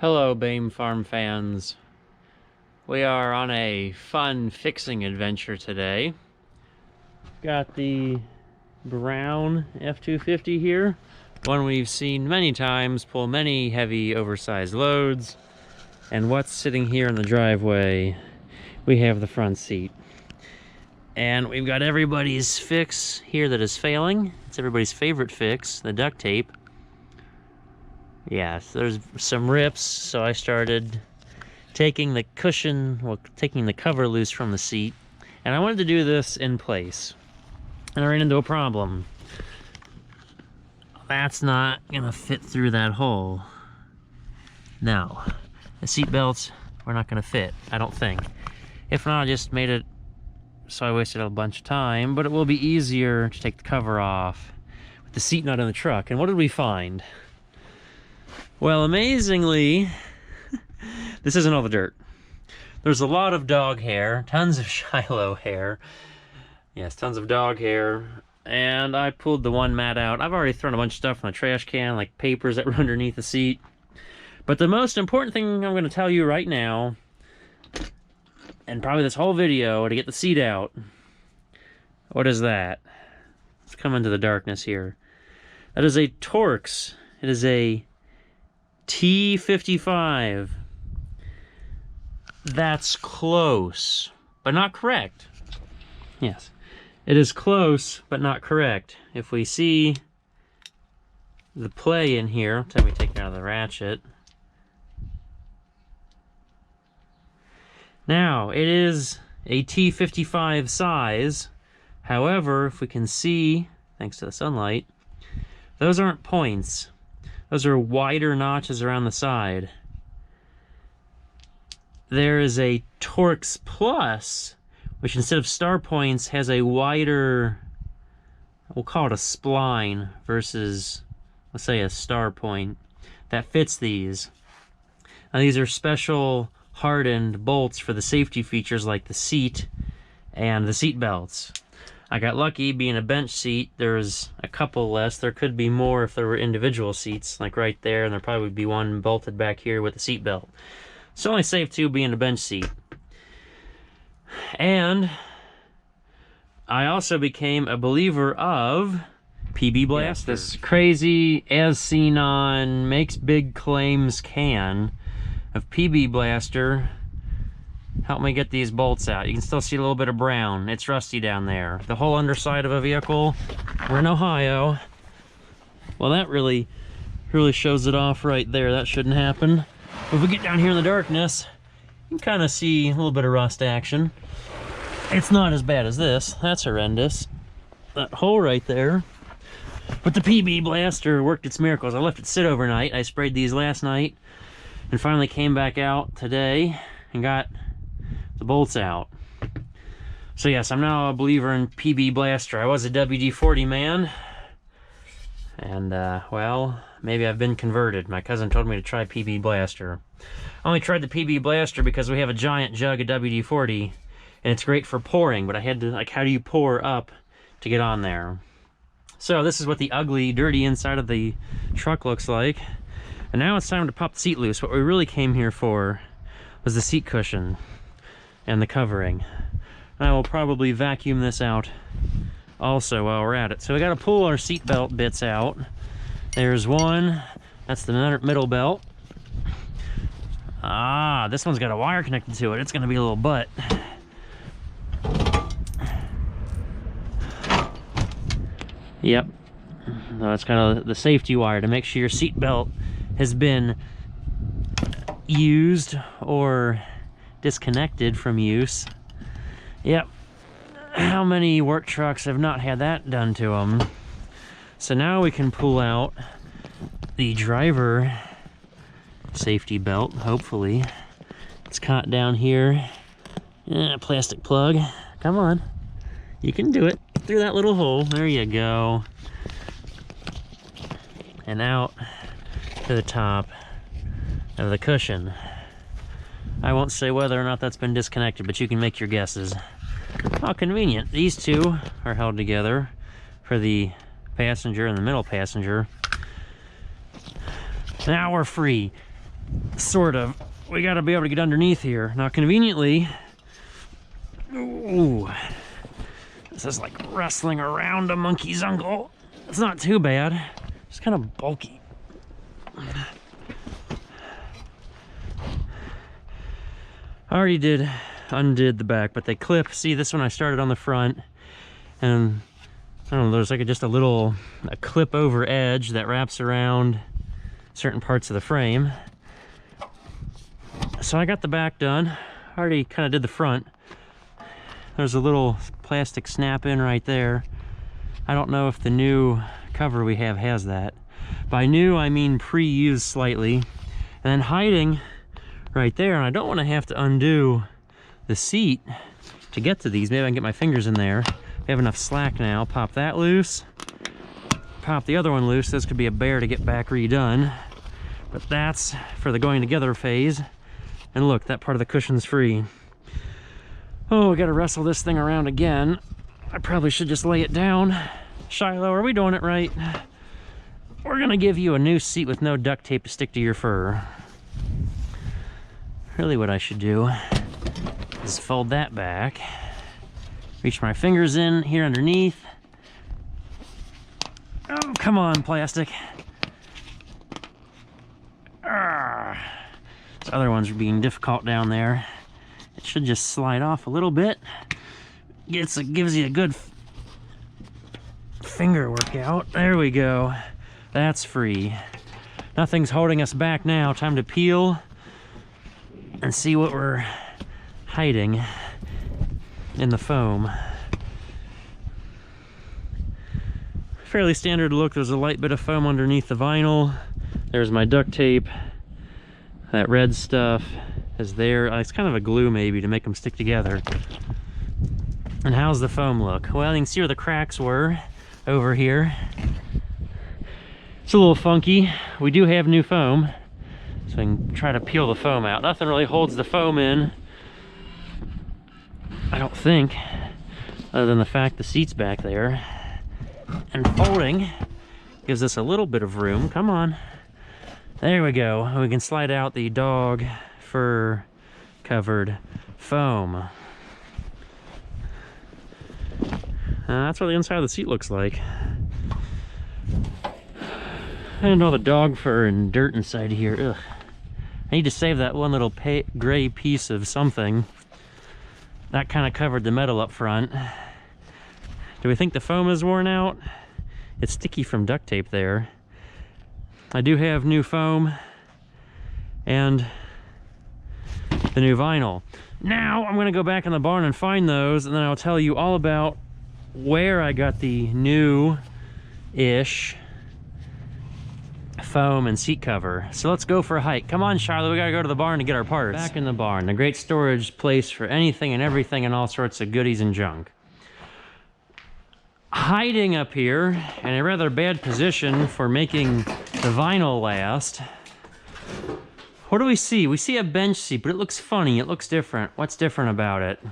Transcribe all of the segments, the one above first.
Hello, Bame Farm fans. We are on a fun fixing adventure today. Got the brown F-250 here, one we've seen many times pull many heavy, oversized loads. And what's sitting here in the driveway? We have the front seat. And we've got everybody's fix here that is failing. It's everybody's favorite fix, the duct tape. Yeah, so there's some rips, so I started taking the cushion, well, taking the cover loose from the seat, and I wanted to do this in place. And I ran into a problem. That's not gonna fit through that hole. No, the seat belts were not gonna fit, I don't think. If not, I just made it so I wasted a bunch of time, but it will be easier to take the cover off with the seat nut in the truck. And what did we find? Well, amazingly, this isn't all the dirt. There's a lot of dog hair, tons of Shiloh hair. Yes, tons of dog hair. And I pulled the one mat out. I've already thrown a bunch of stuff in the trash can, like papers that were underneath the seat. But the most important thing I'm going to tell you right now, and probably this whole video, to get the seat out. What is that? Let's come into the darkness here. That is a Torx. It is a T55. That's close, but not correct. Yes, it is close, but not correct. If we see the play in here, let me take it out of the ratchet. Now, it is a T55 size. However, if we can see, thanks to the sunlight, those aren't points. Those are wider notches around the side. There is a Torx Plus, which instead of star points has a wider, we'll call it a spline, versus, let's say, a star point that fits these. Now, these are special hardened bolts for the safety features like the seat and the seat belts. I got lucky being a bench seat. There's a couple less. There could be more if there were individual seats, like right there, and there probably would be one bolted back here with a seat belt. It's only safe too being a bench seat. And I also became a believer of PB Blaster. Yes, this crazy, as seen on Makes Big Claims can of PB Blaster. Help me get these bolts out. You can still see a little bit of brown. It's rusty down there. The whole underside of a vehicle. We're in Ohio. Well, that really shows it off right there. That shouldn't happen. If we get down here in the darkness, you can kind of see a little bit of rust action. It's not as bad as this. That's horrendous. That hole right there. But the PB Blaster worked its miracles. I left it sit overnight. I sprayed these last night and finally came back out today and got the bolts out. So yes, I'm now a believer in PB Blaster. I was a WD-40 man, and well, maybe I've been converted. My cousin told me to try PB Blaster. I only tried the PB Blaster because we have a giant jug of WD-40, and it's great for pouring, but I had to, like, how do you pour up to get on there? So this is what the ugly, dirty inside of the truck looks like. And now it's time to pop the seat loose. What we really came here for was the seat cushion and the covering. I will probably vacuum this out also while we're at it. So we got to pull our seat belt bits out. There's one. That's the middle belt. Ah, this one's got a wire connected to it. It's going to be a little butt. Yep. That's kind of the safety wire to make sure your seat belt has been used or disconnected from use. Yep. How many work trucks have not had that done to them? So now we can pull out the driver safety belt, hopefully. It's caught down here. Plastic plug. Come on. You can do it. Through that little hole. There you go. And out to the top of the cushion. I won't say whether or not that's been disconnected, but you can make your guesses. How convenient. These two are held together for the passenger and the middle passenger. Now we're free. Sort of. We gotta be able to get underneath here. Now, conveniently, ooh, this is like wrestling around a monkey's uncle. It's not too bad. It's kind of bulky. I already undid the back, but they clip. See, this one I started on the front, and I don't know, there's like just a clip over edge that wraps around certain parts of the frame. So I got the back done. I already kind of did the front. There's a little plastic snap in right there. I don't know if the new cover we have has that. By new, I mean pre-used slightly. And then hiding right there, and I don't want to have to undo the seat to get to these. Maybe I can get my fingers in there. We have enough slack now. Pop that loose. Pop the other one loose. This could be a bear to get back redone. But that's for the going together phase. And look, that part of the cushion's free. Oh, we gotta wrestle this thing around again. I probably should just lay it down. Shiloh, are we doing it right? We're gonna give you a new seat with no duct tape to stick to your fur. Really what I should do is fold that back, reach my fingers in here underneath. Oh, come on, plastic. This other one's being difficult down there. It should just slide off a little bit. Gives you a good finger workout. There we go. That's free. Nothing's holding us back now. Time to peel and see what we're hiding in the foam. Fairly standard look. There's a light bit of foam underneath the vinyl. There's my duct tape. That red stuff is there. It's kind of a glue maybe to make them stick together. And how's the foam look? Well, you can see where the cracks were over here. It's a little funky. We do have new foam, so I can try to peel the foam out. Nothing really holds the foam in, I don't think, other than the fact the seat's back there. And folding gives us a little bit of room. Come on. There we go. We can slide out the dog fur covered foam. That's what the inside of the seat looks like. And all the dog fur and dirt inside here. Ugh. I need to save that one little gray piece of something. That kind of covered the metal up front. Do we think the foam is worn out? It's sticky from duct tape there. I do have new foam and the new vinyl. Now I'm gonna go back in the barn and find those, and then I'll tell you all about where I got the new-ish foam and seat cover. So let's go for a hike. Come on, Charlotte, we gotta go to the barn to get our parts. Back in the barn, a great storage place for anything and everything and all sorts of goodies and junk. Hiding up here in a rather bad position for making the vinyl last. What do we see? We see a bench seat, but it looks funny. It looks different. What's different about it? Well,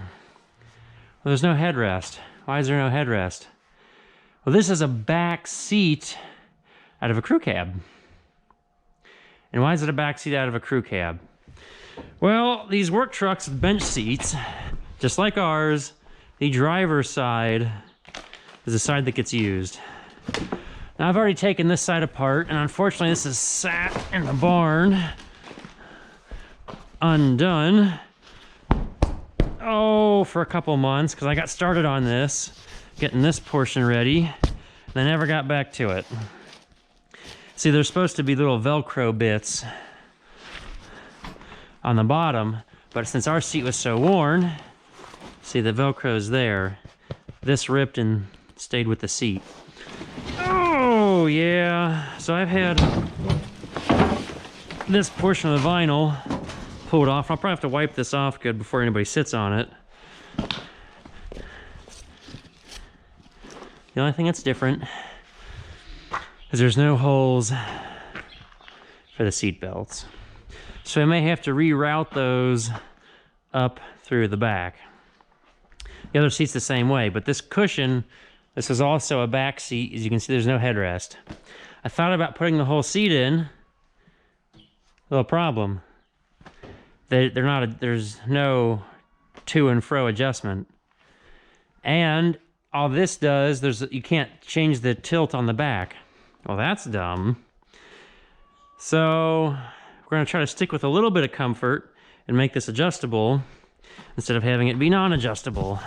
there's no headrest. Why is there no headrest? Well, this is a back seat out of a crew cab. And why is it a back seat out of a crew cab? Well, these work trucks with bench seats, just like ours, the driver's side is the side that gets used. Now, I've already taken this side apart, and unfortunately this is sat in the barn undone, for a couple months, because I got started on this, getting this portion ready, and I never got back to it. See, there's supposed to be little Velcro bits on the bottom, but since our seat was so worn, see, the Velcro's there. This ripped and stayed with the seat. Oh, yeah. So I've had this portion of the vinyl pulled off. I'll probably have to wipe this off good before anybody sits on it. The only thing that's different is there's no holes for the seat belts. So I may have to reroute those up through the back. The other seat's the same way, but this cushion, this is also a back seat. As you can see, there's no headrest. I thought about putting the whole seat in, Little problem. They're not. There's no to and fro adjustment, and all this does, you can't change the tilt on the back. Well, that's dumb. So we're gonna try to stick with a little bit of comfort and make this adjustable instead of having it be non-adjustable.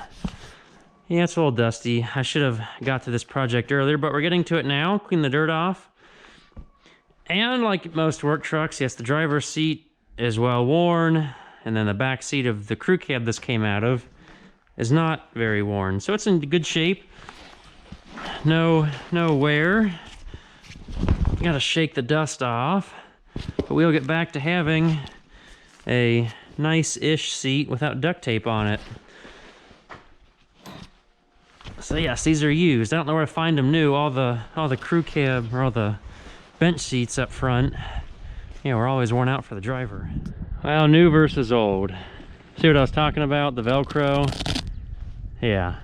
Yeah, it's a little dusty. I should have got to this project earlier, but we're getting to it now. Clean the dirt off. And like most work trucks, yes, the driver's seat is well worn, and then the back seat of the crew cab this came out of is not very worn. So it's in good shape. No wear. You gotta shake the dust off, but we'll get back to having a nice-ish seat without duct tape on it. So yes, these are used. I don't know where to find them new. All the crew cab or all the bench seats up front, you know, we're always worn out for the driver. Well, new versus old. See what I was talking about? The Velcro. Yeah.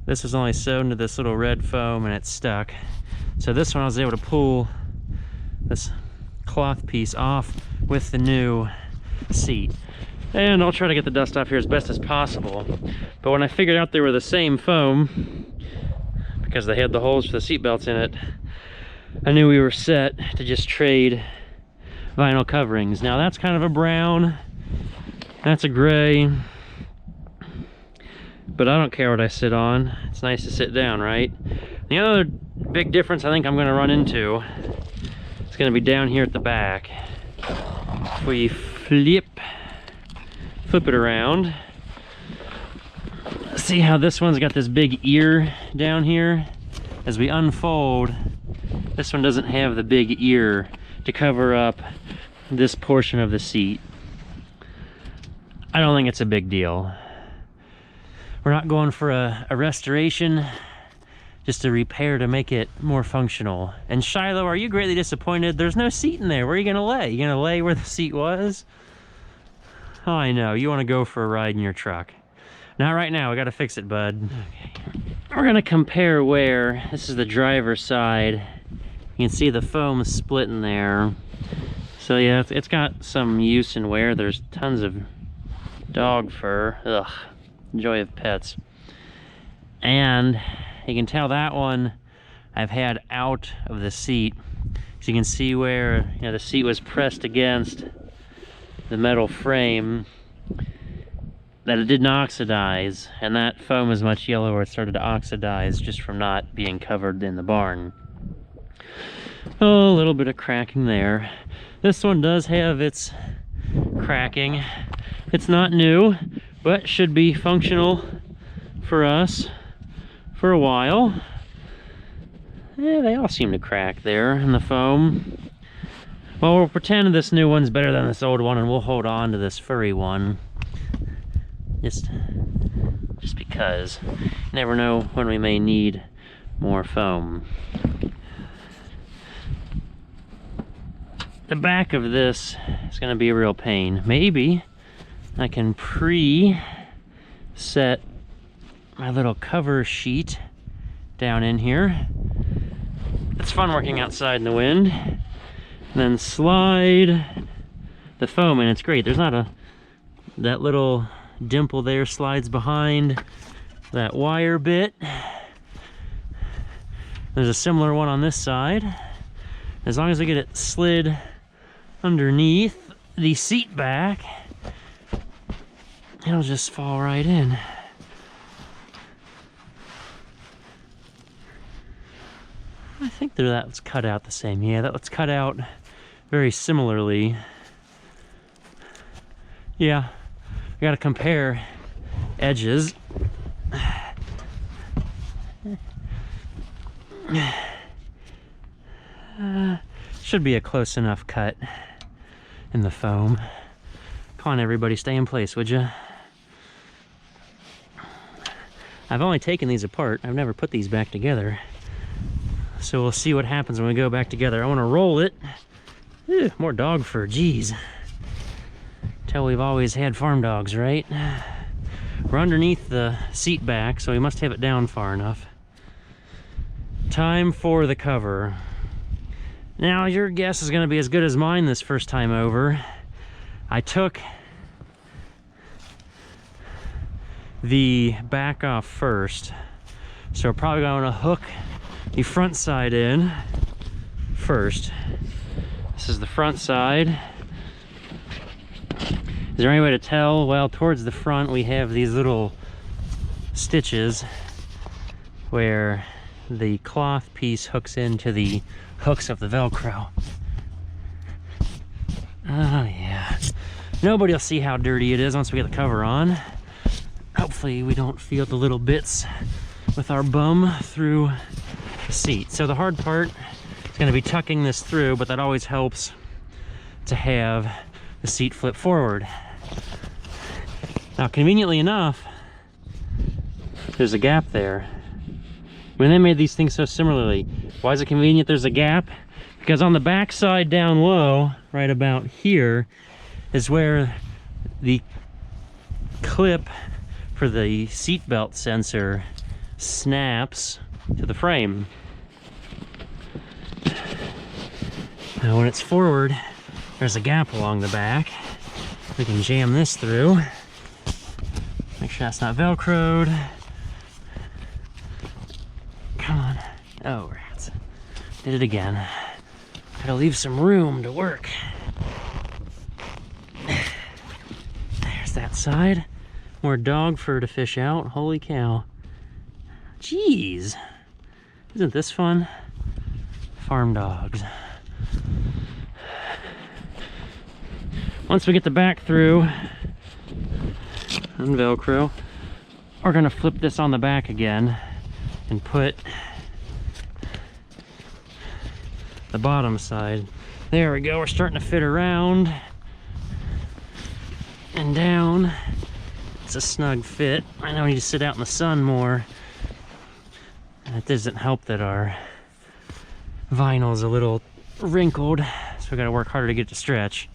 This was only sewed into this little red foam and it's stuck. So this one I was able to pull this cloth piece off with the new seat. And I'll try to get the dust off here as best as possible. But when I figured out they were the same foam, because they had the holes for the seat belts in it, I knew we were set to just trade vinyl coverings. Now that's kind of a brown, that's a gray, but I don't care what I sit on. It's nice to sit down, right? The other big difference I think I'm gonna run into is gonna be down here at the back. If we flip it around, see how this one's got this big ear down here? As we unfold, this one doesn't have the big ear to cover up this portion of the seat. I don't think it's a big deal. We're not going for a restoration, just a repair to make it more functional. And Shiloh, are you greatly disappointed? There's no seat in there. Where are you gonna lay? You gonna lay where the seat was? Oh, I know, you wanna go for a ride in your truck. Not right now, we gotta fix it, bud. Okay. We're gonna compare where, this is the driver's side. You can see the foam split in there. So yeah, it's got some use and wear. There's tons of dog fur. Ugh, joy of pets. And you can tell that one I've had out of the seat. So you can see where, you know, the seat was pressed against the metal frame, that it didn't oxidize, and that foam is much yellower. It started to oxidize just from not being covered in the barn. Oh, a little bit of cracking there. This one does have its cracking. It's not new, but should be functional for us for a while. Yeah, they all seem to crack there in the foam. Well, we'll pretend this new one's better than this old one, and we'll hold on to this furry one. Just because. You never know when we may need more foam. The back of this is going to be a real pain. Maybe I can pre-set my little cover sheet down in here. It's fun working outside in the wind. And then slide the foam in. It's great. There's not that little dimple there slides behind that wire bit. There's a similar one on this side. As long as I get it slid underneath the seat back, it'll just fall right in. I think that's cut out the same. Yeah, that was cut out very similarly. Yeah, I gotta compare edges. Should be a close enough cut in the foam. Come on, everybody, stay in place, would you? I've only taken these apart. I've never put these back together. So we'll see what happens when we go back together. I want to roll it. Ew, more dog fur, geez. Tell we've always had farm dogs, right? We're underneath the seat back, so we must have it down far enough. Time for the cover. Now your guess is going to be as good as mine this first time over. I took the back off first, so we're probably going to hook the front side in first. This is the front side. Is there any way to tell? Well, towards the front we have these little stitches where the cloth piece hooks into the hooks of the Velcro. Oh yeah. Nobody will see how dirty it is once we get the cover on. Hopefully we don't feel the little bits with our bum through the seat. So the hard part is going to be tucking this through, but that always helps to have the seat flip forward. Now, conveniently enough, there's a gap there. When they made these things so similarly, why is it convenient there's a gap? Because on the back side down low, right about here, is where the clip for the seatbelt sensor snaps to the frame. Now when it's forward, there's a gap along the back. We can jam this through. Make sure that's not Velcroed. Come on. Oh, rats. Did it again. Gotta leave some room to work. There's that side. More dog fur to fish out. Holy cow. Jeez. Isn't this fun? Farm dogs. Once we get the back through and Velcro, we're gonna flip this on the back again and put the bottom side. There we go, we're starting to fit around and down. It's a snug fit. I know we need to sit out in the sun more. And it doesn't help that our vinyl's a little wrinkled, so we gotta work harder to get it to stretch.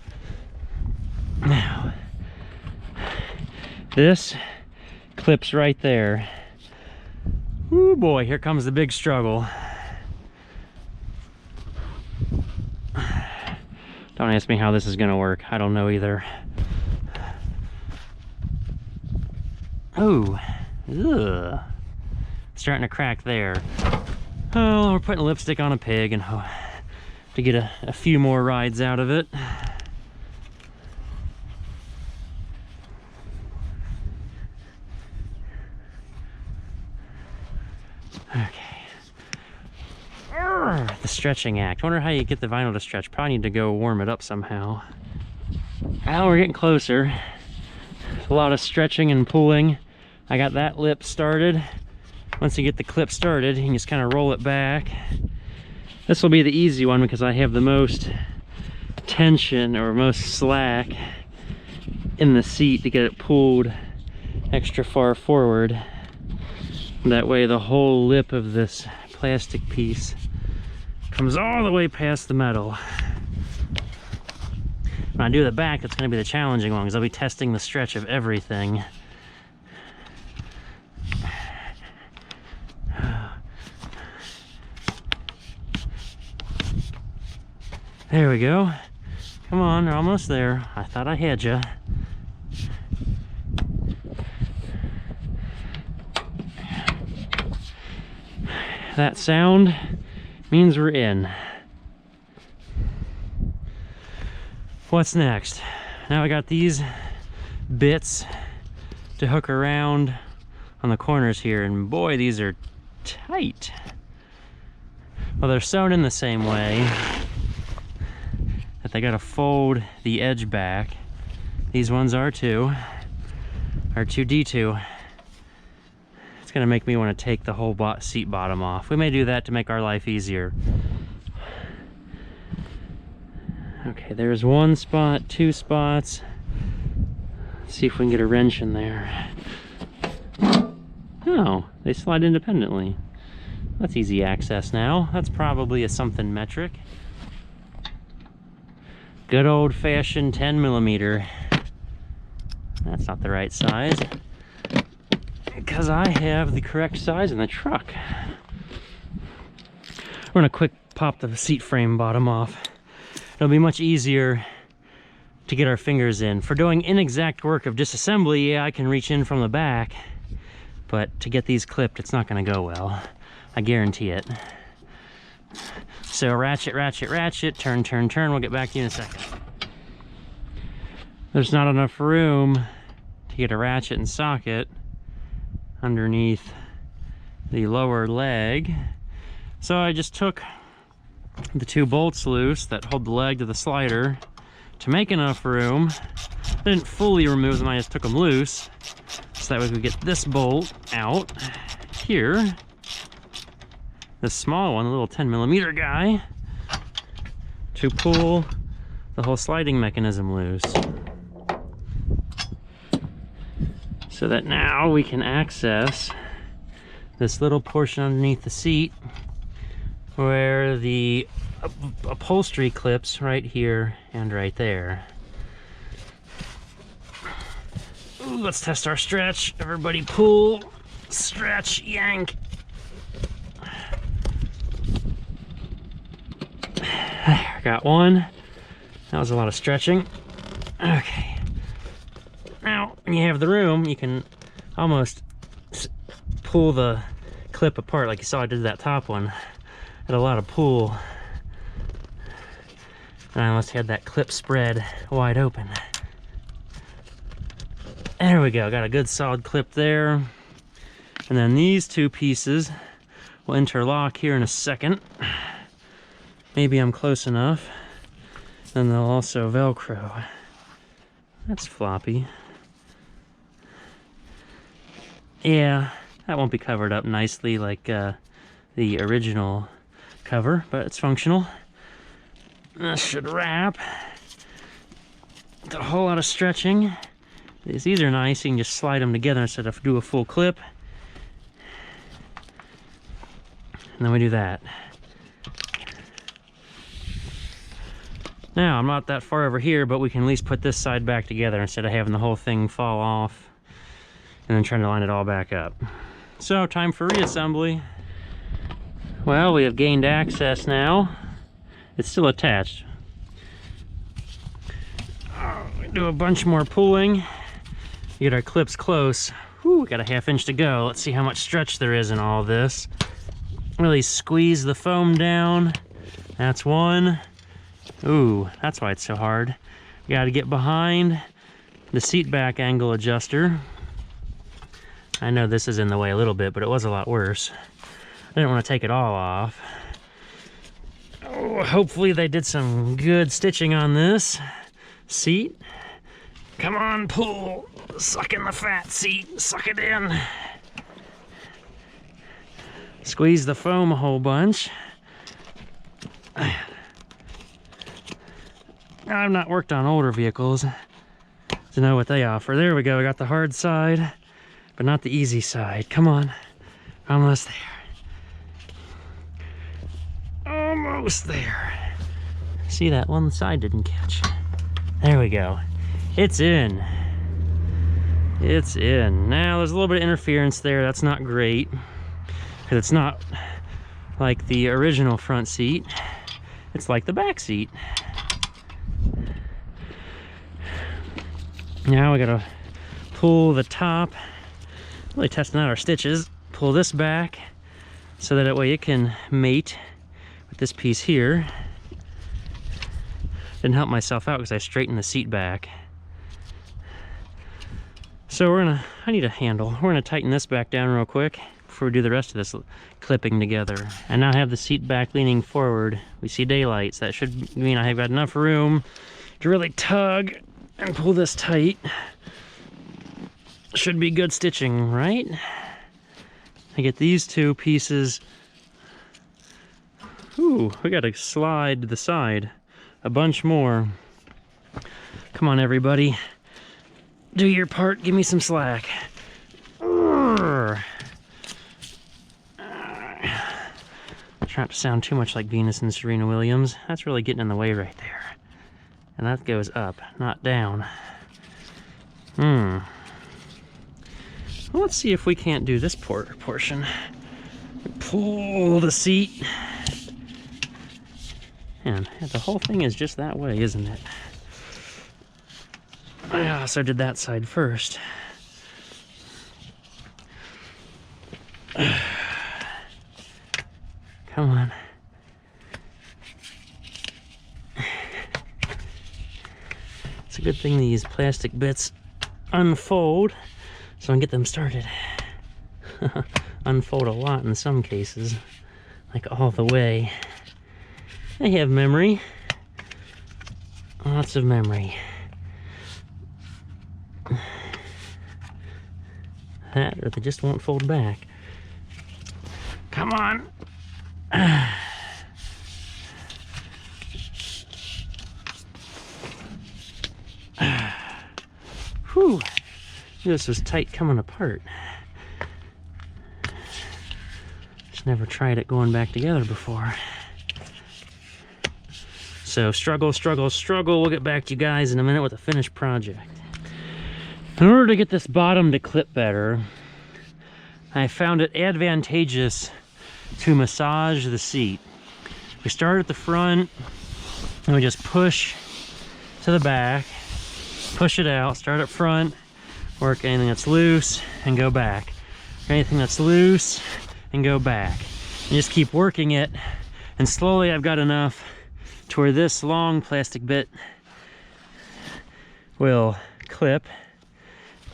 Now, this clips right there. Ooh boy, here comes the big struggle. Don't ask me how this is gonna work. I don't know either. Oh, ugh. Starting to crack there. Oh, we're putting lipstick on a pig and to get a few more rides out of it. Okay. The stretching act. Wonder how you get the vinyl to stretch. Probably need to go warm it up somehow. Now we're getting closer. A lot of stretching and pulling. I got that lip started. Once you get the clip started, you can just kind of roll it back. This will be the easy one because I have the most tension or most slack in the seat to get it pulled extra far forward. That way the whole lip of this plastic piece comes all the way past the metal. When I do the back, that's going to be the challenging one because I'll be testing the stretch of everything. There we go. Come on, they're almost there. I thought I had you. That sound means we're in. What's next? Now I got these bits to hook around on the corners here, and boy, these are tight. Well, they're sewn in the same way that they gotta fold the edge back. These ones are too, R2D2. It's gonna make me want to take the whole seat bottom off. We may do that to make our life easier. Okay, there's one spot, two spots. Let's see if we can get a wrench in there. Oh, they slide independently. That's easy access now. That's probably a something metric. Good old-fashioned 10mm. That's not the right size, because I have the correct size in the truck. We're gonna quick pop the seat frame bottom off. It'll be much easier to get our fingers in. For doing inexact work of disassembly, yeah, I can reach in from the back, but to get these clipped, it's not gonna go well. I guarantee it. So ratchet, ratchet, ratchet, turn, turn, turn. We'll get back to you in a second. There's not enough room to get a ratchet and socket underneath the lower leg. So I just took the 2 bolts loose that hold the leg to the slider to make enough room. I didn't fully remove them, I just took them loose. So that way we could get this bolt out here. This small one, the little 10mm guy, to pull the whole sliding mechanism loose. So that now we can access this little portion underneath the seat where the upholstery clips right here and right there. Ooh, let's test our stretch. Everybody pull, stretch, yank. Got one. That was a lot of stretching. Okay. Now, when you have the room, you can almost pull the clip apart like you saw I did that top one. Had a lot of pull. And I almost had that clip spread wide open. There we go, got a good solid clip there. And then these 2 pieces will interlock here in a second. Maybe I'm close enough. Then they'll also Velcro. That's floppy. Yeah, that won't be covered up nicely like the original cover, but it's functional. This should wrap. A whole lot of stretching. These are nice, you can just slide them together instead of do a full clip. And then we do that. Now, I'm not that far over here, but we can at least put this side back together instead of having the whole thing fall off and then trying to line it all back up. So, time for reassembly. Well, we have gained access now. It's still attached. We do a bunch more pulling. Get our clips close. Whew, we got a ½ inch to go. Let's see how much stretch there is in all this. Really squeeze the foam down. That's one. Ooh, that's why it's so hard. You gotta get behind the seat back angle adjuster. I know this is in the way a little bit, but it was a lot worse. I didn't want to take it all off. Oh, hopefully they did some good stitching on this seat. Come on, pull. Suck in the fat seat. Suck it in. Squeeze the foam a whole bunch. I've not worked on older vehicles to know what they offer. There we go, we got the hard side, but not the easy side. Come on, almost there. Almost there. See, that one side didn't catch. There we go. It's in. It's in. Now, there's a little bit of interference there. That's not great, because it's not like the original front seat. It's like the back seat. Now we gotta pull the top, really testing out our stitches, pull this back so that way it can mate with this piece here. Didn't help myself out because I straightened the seat back. So I need a handle. We're gonna tighten this back down real quick before we do the rest of this clipping together. And now I have the seat back leaning forward. We see daylight, so that should mean I have got enough room to really tug and pull this tight. Should be good stitching, right? I get these 2 pieces. Ooh, we gotta slide to the side a bunch more. Come on, everybody. Do your part, give me some slack. Try not to sound too much like Venus and Serena Williams. That's really getting in the way right there. And that goes up, not down. Well, let's see if we can't do this portion. Pull the seat Man, the whole thing is just that way, isn't it? I also did that side first. Come on. It's a good thing these plastic bits unfold so I can get them started. Unfold a lot in some cases, like all the way. They have memory. Lots of memory. That, or they just won't fold back. Come on. Whew. This was tight coming apart. Just never tried it going back together before. So struggle, struggle, struggle. We'll get back to you guys in a minute with a finished project. In order to get this bottom to clip better, I found it advantageous to massage the seat. We start at the front and we just push to the back, push it out, start up front, work anything that's loose and go back. Anything that's loose and go back. And just keep working it, and slowly I've got enough to where this long plastic bit will clip.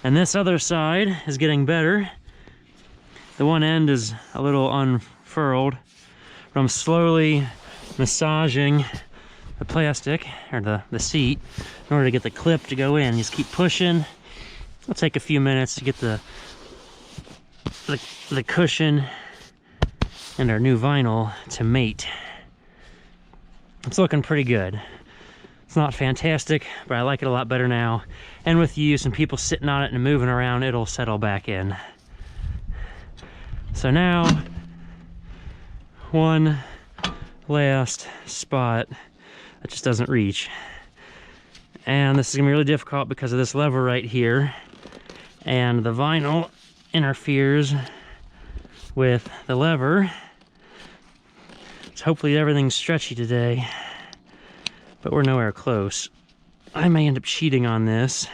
And this other side is getting better. The one end is a little unfurled, but I'm slowly massaging the plastic, or the seat, in order to get the clip to go in. Just keep pushing. It'll take a few minutes to get the cushion and our new vinyl to mate. It's looking pretty good. It's not fantastic, but I like it a lot better now. And with use and people sitting on it and moving around, it'll settle back in. So now, one last spot that just doesn't reach. And this is gonna be really difficult because of this lever right here. And the vinyl interferes with the lever. So hopefully everything's stretchy today, but we're nowhere close. I may end up cheating on this.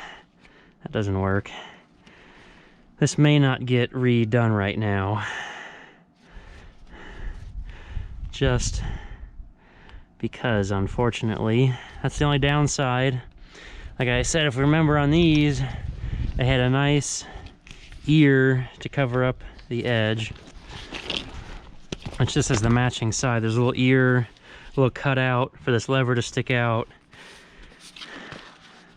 That doesn't work. This may not get redone right now. Just because, unfortunately, that's the only downside. Like I said, if we remember on these, they had a nice ear to cover up the edge. Which just has the matching side. There's a little ear, a little cutout for this lever to stick out,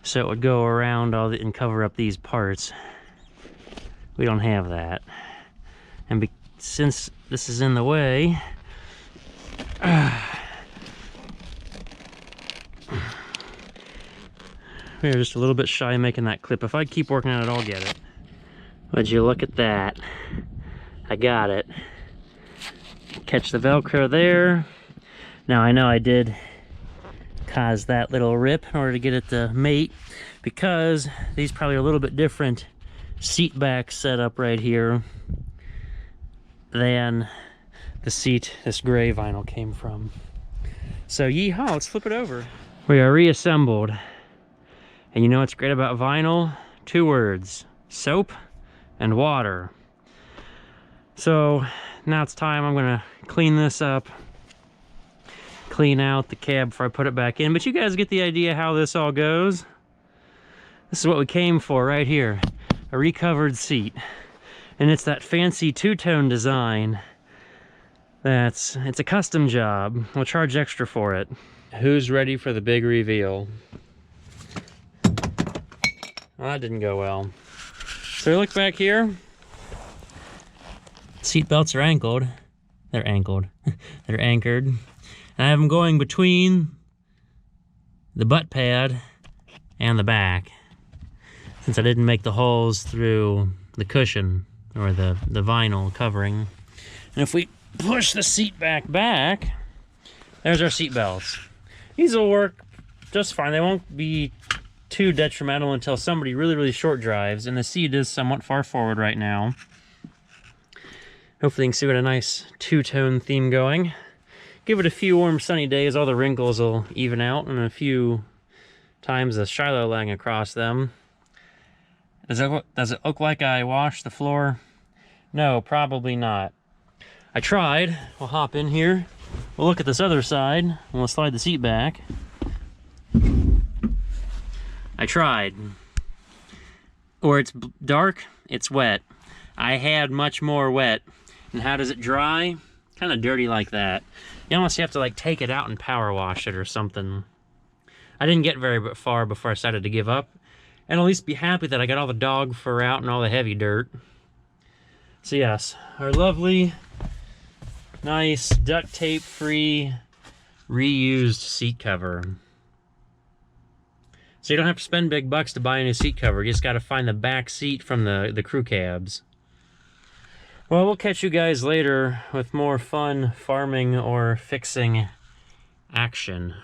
so it would go around all and cover up these parts. We don't have that. And since this is in the way, we're just a little bit shy of making that clip. If I keep working on it, I'll get it. Would you look at that? I got it. Catch the Velcro there. Now I know I did cause that little rip in order to get it to mate, because these probably are a little bit different seat back setup right here than the seat this gray vinyl came from. So yeehaw, let's flip it over. We are reassembled. And you know what's great about vinyl? Two words: soap and water. So now it's time. I'm gonna clean this up, clean out the cab before I put it back in. But you guys get the idea how this all goes. This is what we came for right here, a recovered seat. And it's that fancy two-tone design. It's a custom job. We'll charge extra for it. Who's ready for the big reveal? Well, that didn't go well. So we look back here. Seat belts are anchored. They're anchored. They're anchored. And I have them going between the butt pad and the back, since I didn't make the holes through the cushion or the vinyl covering. And if we push the seat back, there's our seat belts. These will work just fine. They won't be too detrimental until somebody really short drives, and the seat is somewhat far forward right now. Hopefully you can see we got a nice two-tone theme going. Give it a few warm sunny days, all the wrinkles will even out, and a few times the Shiloh laying across them. Does it look like I washed the floor? No, probably not. I tried. We'll hop in here. We'll look at this other side, and we'll slide the seat back. I tried. Where it's dark, it's wet. I had much more wet. And how does it dry? Kind of dirty like that. You almost have to like take it out and power wash it or something. I didn't get very far before I decided to give up. And at least be happy that I got all the dog fur out and all the heavy dirt. So yes, our lovely, nice, duct tape free, reused seat cover. So you don't have to spend big bucks to buy a new seat cover. You just got to find the back seat from the crew cabs. Well, we'll catch you guys later with more fun farming or fixing action.